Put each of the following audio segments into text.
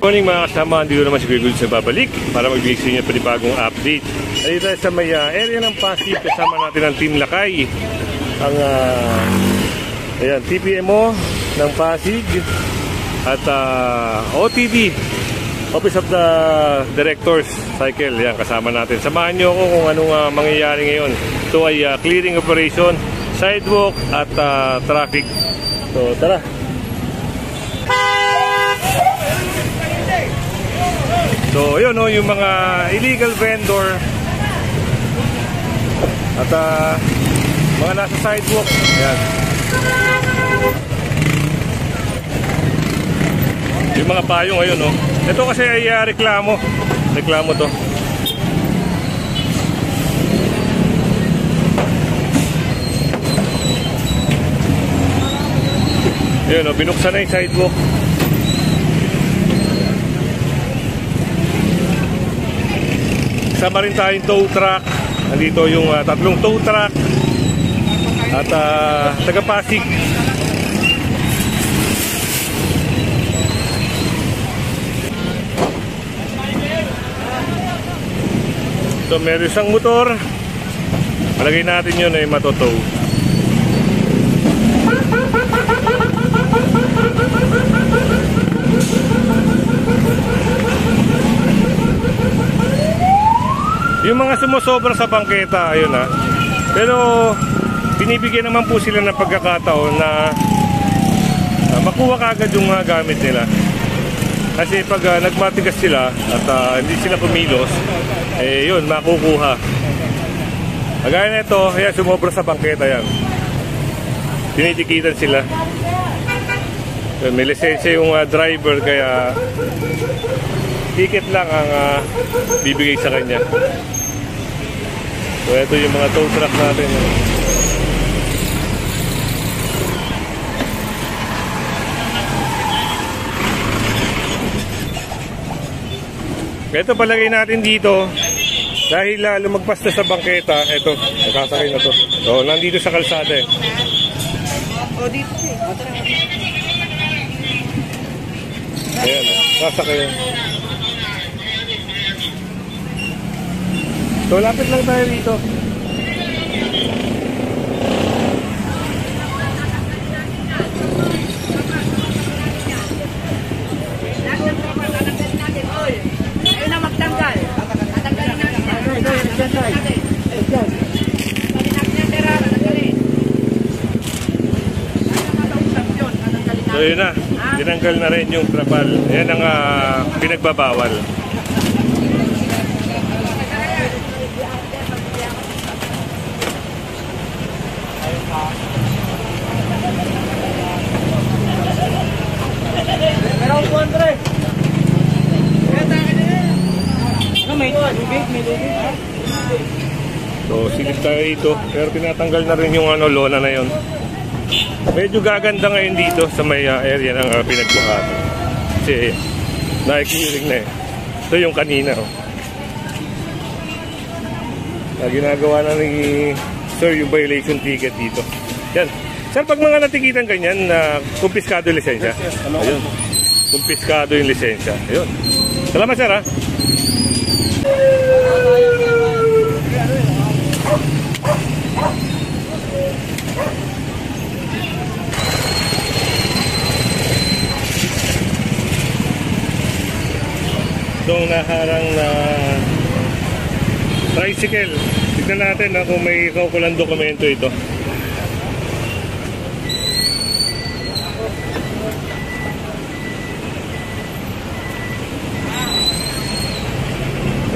Morning mga kasama, dito naman si Kuya Goods na babalik para magbigay sa inyo panibagong update. Dito sa may area ng Pasig, kasama natin ang Team Lakay. Ang ayan, TPMO ng Pasig at OTD, Office of the Directors Cycle. Yan, kasama natin. Samahan nyo ako kung anong mangyayari ngayon. Ito ay clearing operation, sidewalk at traffic. So tara. So yun yung mga illegal vendor at mga nasa sidewalk. Ayan. Yung mga payong ngayon ito kasi ay reklamo to. Yun binuksan na yung sidewalk. Kasama rin tayong tow truck. Nandito yung tatlong tow truck at taga Pasig. So meron isang motor. Palagay natin yun ay matotow. Yung mga sumusobra sa bangketa, ayun pero binibigyan naman po sila ng pagkakataon na makuha kagad yung gamit nila. Kasi pag nagmatigas sila at hindi sila kumilos, yun, makukuha. Kagaya na ito, ayan, sumobra sa bangketa yan. Tinitikitan sila. May lisensya yung driver, kaya ticket lang ang bibigay sa kanya. So ito yung mga tow truck natin. Ito palagay natin dito dahil lumagpas na sa bangketa. Ito, nakasakay na to. So nandito sa kalsada dito ayan, sasakay yan. So lapit lang tayo dito. So yun na, tinanggal na rin yung trapal. Yan ang pinagbabawal. So silip tayo dito, pero tinatanggal na rin yung lona na yon. Medyo gaganda ngayon dito sa may area ng pinagbuhatan. Kasi na-clearing na Ito yung kanina ginagawa na ni sir yung violation ticket dito. Yan. Sir, pag mga natikitan ganyan, kumpiskado yung lisensya. Ayun. Kumpiskado yung lisensya. Ayun. Salamat sir Itong naharang na tricycle. Tignan natin kung may kaukulang dokumento ito.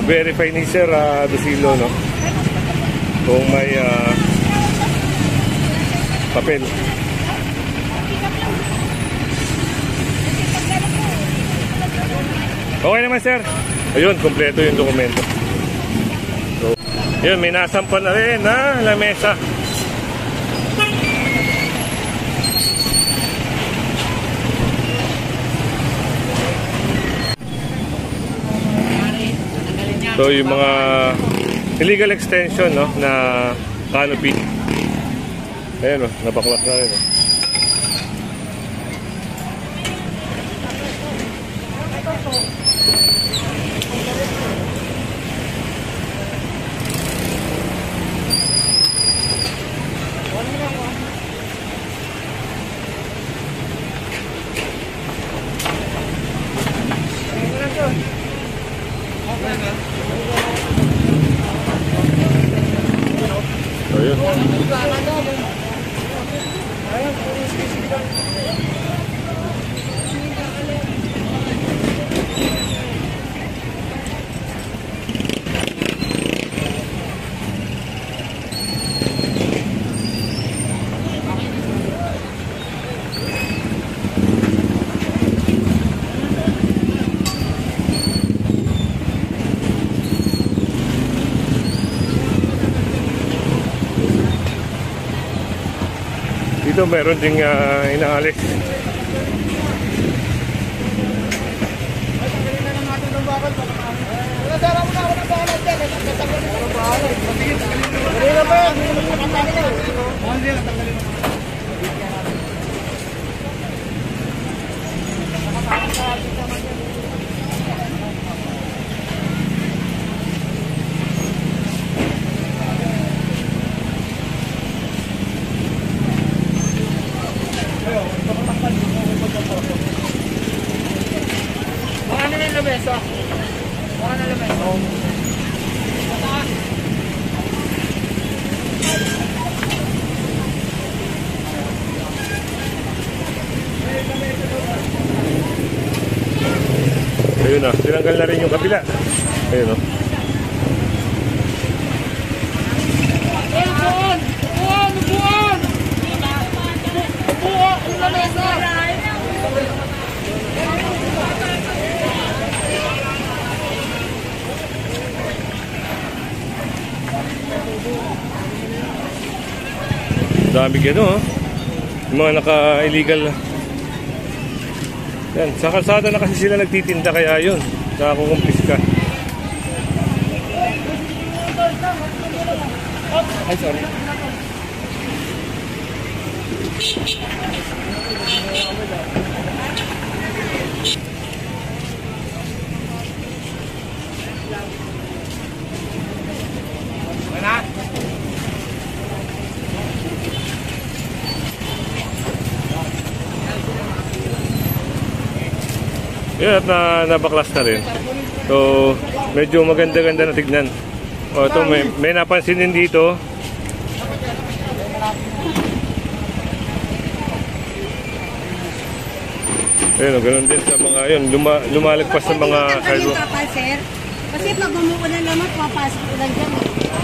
Verify ni Sir Dosilo kung may papel. Okay naman sir. Ayun, kompleto yung dokumento. So, yun, may nasampan na rin lamesa. So yung mga illegal extension na canopy. Ayan nabaklas na rin So, yun. Dito meron ding inaalis. Ayun na, tinanggal na rin yung kabila. Ayun o. Upuan! Upuan! Upuan! Upuan! Yung lamesa! Dami gano oh. Yung mga naka-illegal. Yan, sa kalsada na kasi sila nagtitinda kaya yun. Nakakukumpis ka. Ay, sorry. Yan at nabaklas na rin. So, medyo maganda-ganda na tignan. O, ito, may napansin din dito. Ayun, ganoon din sa mga, yun, lumalagpas sa mga sidewalk. Kasi pag umuulan naman, papasok ulan dyan.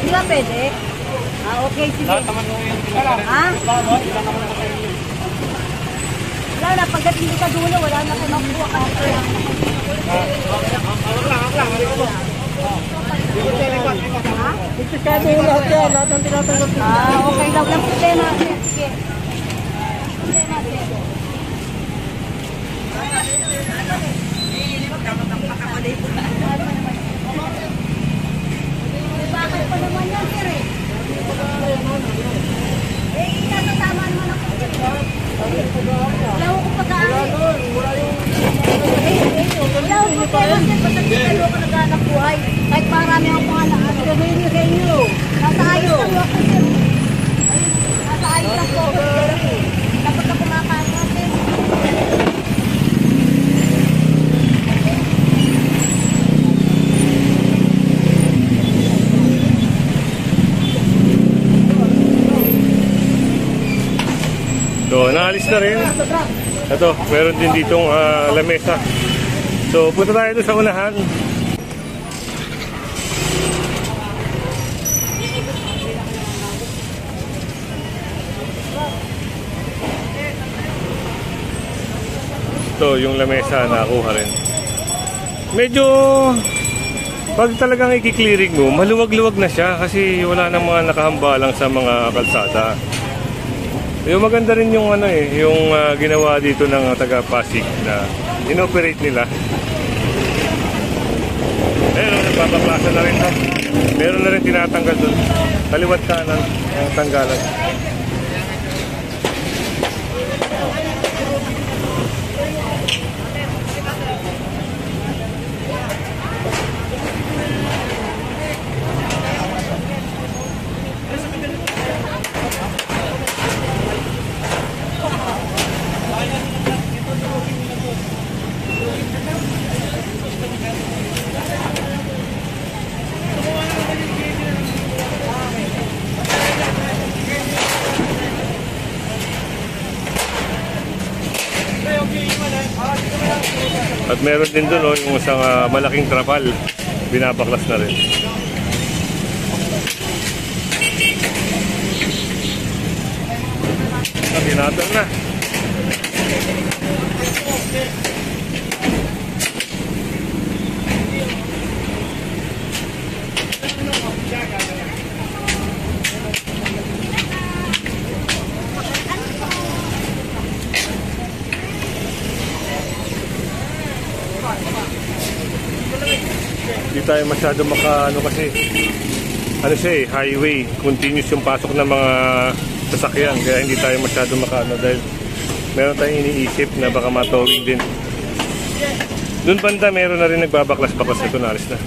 Di ba pwede? Ah, okay, sige. Ha? Wala na, pagkat hindi ka dulo, wala na kayo makuha ka. Ha? Itikado yung lahat yan, lahat ng tinatanggap. Ah, okay lang. Walang problema. Sige. Problema, sige. Bakit pa naman yan, sir eh? Nasa tama naman ako. Wala ko pagkaan. Wala ko pagkaan, sir. Basta tinalo ko naghanap buhay. Kahit marami akong pangalaan. Gagawin niyo sa inyo. Nasa ayos lang ako, sir. Nasa ayos lang po ako, sir. Dapat ka kumakain natin. So, naalis na rin. Ito, meron din ditong lamesa. So, punta tayo doon sa unahan. Ito, yung lamesa nakuha rin. Medyo, pag talagang i-clearing mo, maluwag-luwag na siya kasi wala nang mga nakahambalang sa mga kalsada. Yung maganda rin yung ano yung ginawa dito ng taga Pasig na inoperate nila. Ayun, nagpapaklasa na rin. Meron na rin tinatanggal doon. Kaliwat kanan ang tanggalan. At meron din doon yung isang malaking trapal. Binabaklas na rin. Tinatang na. Hindi tayo masyado maka kasi siya highway, continuous yung pasok ng mga sasakyan, kaya hindi tayo masyado maka dahil meron tayong iniisip na baka matowing din. Doon banda meron na rin nagbabaklas-baklas na tunalis na.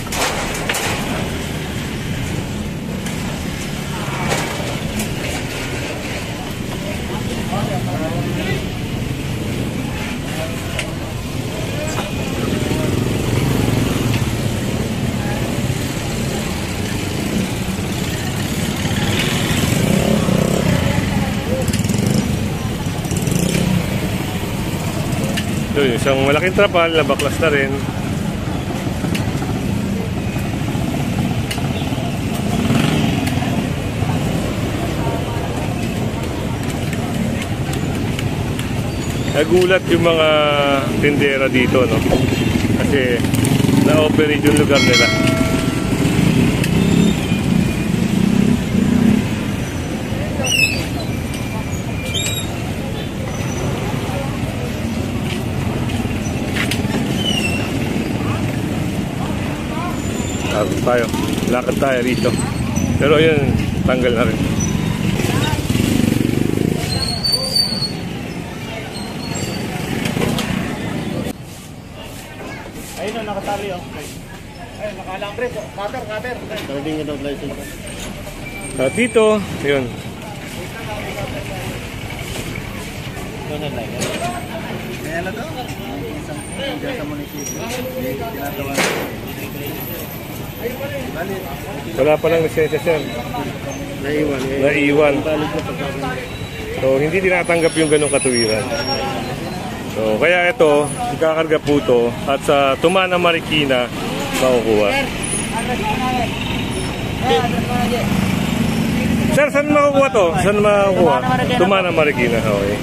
Doon, isang malaking trapal, nabaklas na rin. Nagulat yung mga tindera dito, no? Kasi na-operate yung lugar nila. Lakad tayo rito. Pero yun, tanggal na rin. Ayun na, nakatali oh. Ayun, nakalambre po. Cutter. Driving without license. At dito, yun. Kaya na daw? Isang sa munisipyo. Tinatawa. Wala pa lang lisensya siya. Naiwan. So, hindi tinatanggap yung ganong katuwiran. So, kaya ito, ikakarga po ito at sa Tumana, Marikina, makukuha. Sir, saan makukuha to? Saan makukuha? Tumana, Marikina. Okay.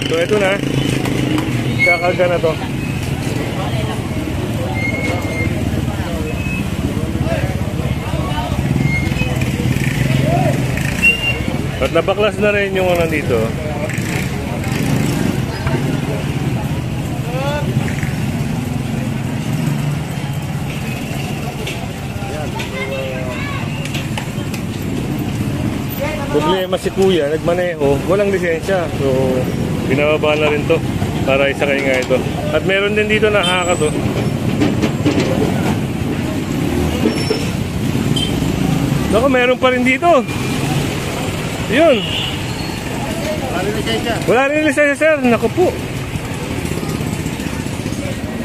So ito na, kakarga na to. At nabaklas na rin yung ano dito. Problema si kuya, nagmaneho, walang lisensya. So, binababa na rin to para isakay nga ito. At meron din dito na haka to. Naku, meron pa rin dito. Yun. Wala rin lisensya, sir. Naku po.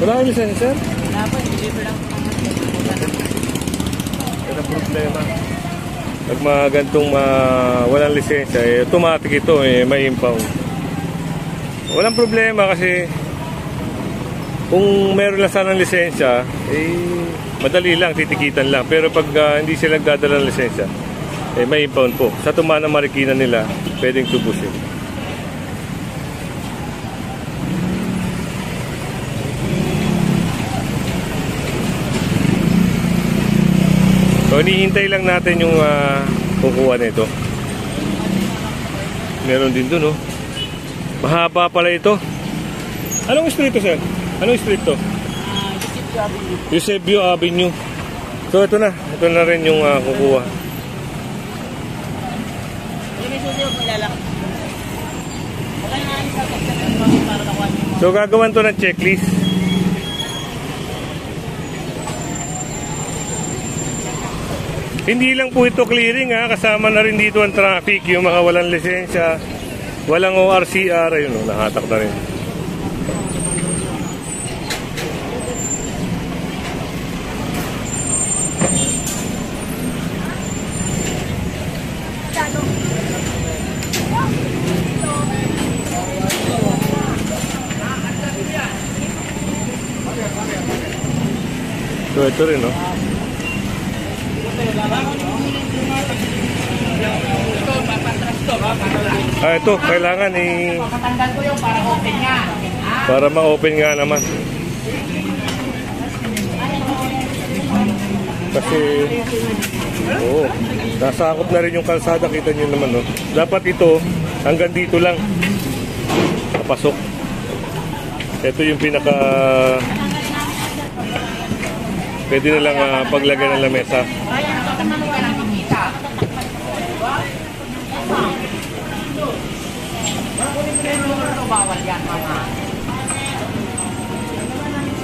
Wala rin lisensya, sir. Yan ang problema. Pag mga gantong walang lisensya, automatic ito, may impound. Walang problema kasi kung meron lang sana ng lisensya, madali lang, titikitan lang. Pero pag hindi sila nagdadala ng lisensya, may impound po. Sa Tumana, Marikina nila, pwedeng tubusin. So, hinihintay lang natin yung kukuha nito. Meron din dun, oh. Mahaba pala ito. Anong street to, sir? Anong street to? Eusebio Avenue. So, ito na. Ito na rin yung kukuha. So, gagawan to ng checklist. Hindi lang po ito clearing ha, kasama na rin dito ang traffic, yung mga walang lisensya, walang ORCR, ayun o, nakatak na rin. So ito rin no. Ito, kailangan Patanggal ko yung para open nga. para ma-open nga naman. Kasi nasakop na rin yung kalsada, kita nyo naman no. Dapat ito hanggang dito lang papasok. Ito yung pinaka pwede na lang paglagay ng lamesa. Bawal yan, mama.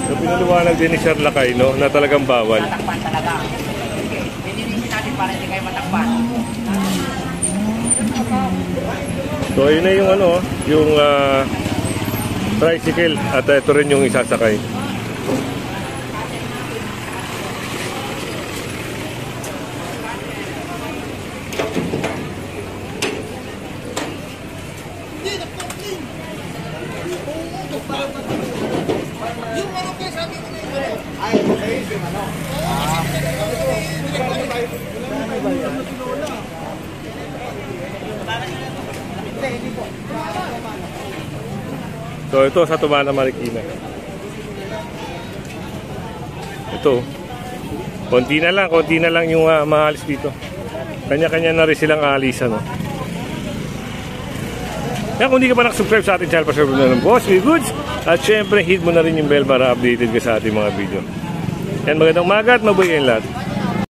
So, pinaliwanag din ni Sir Lakay, no, na talagang bawal. Matakpan talaga. Pinilisin natin para hindi kayo matakpan. So, yun na yung ano, yung tricycle at ito rin yung isasakay. So ito sa Tumana, Marikina. Ito. Konti na lang yung maalis dito. Kanya-kanya na rin silang aalisan, no? Yan, kung hindi ka pa nakasubscribe sa ating channel, pa-subscribe na ng Boss With Goods. At syempre, hit mo na rin yung bell para updated ka sa ating mga video. Yan, magandang umaga at mabuhay kayong lahat.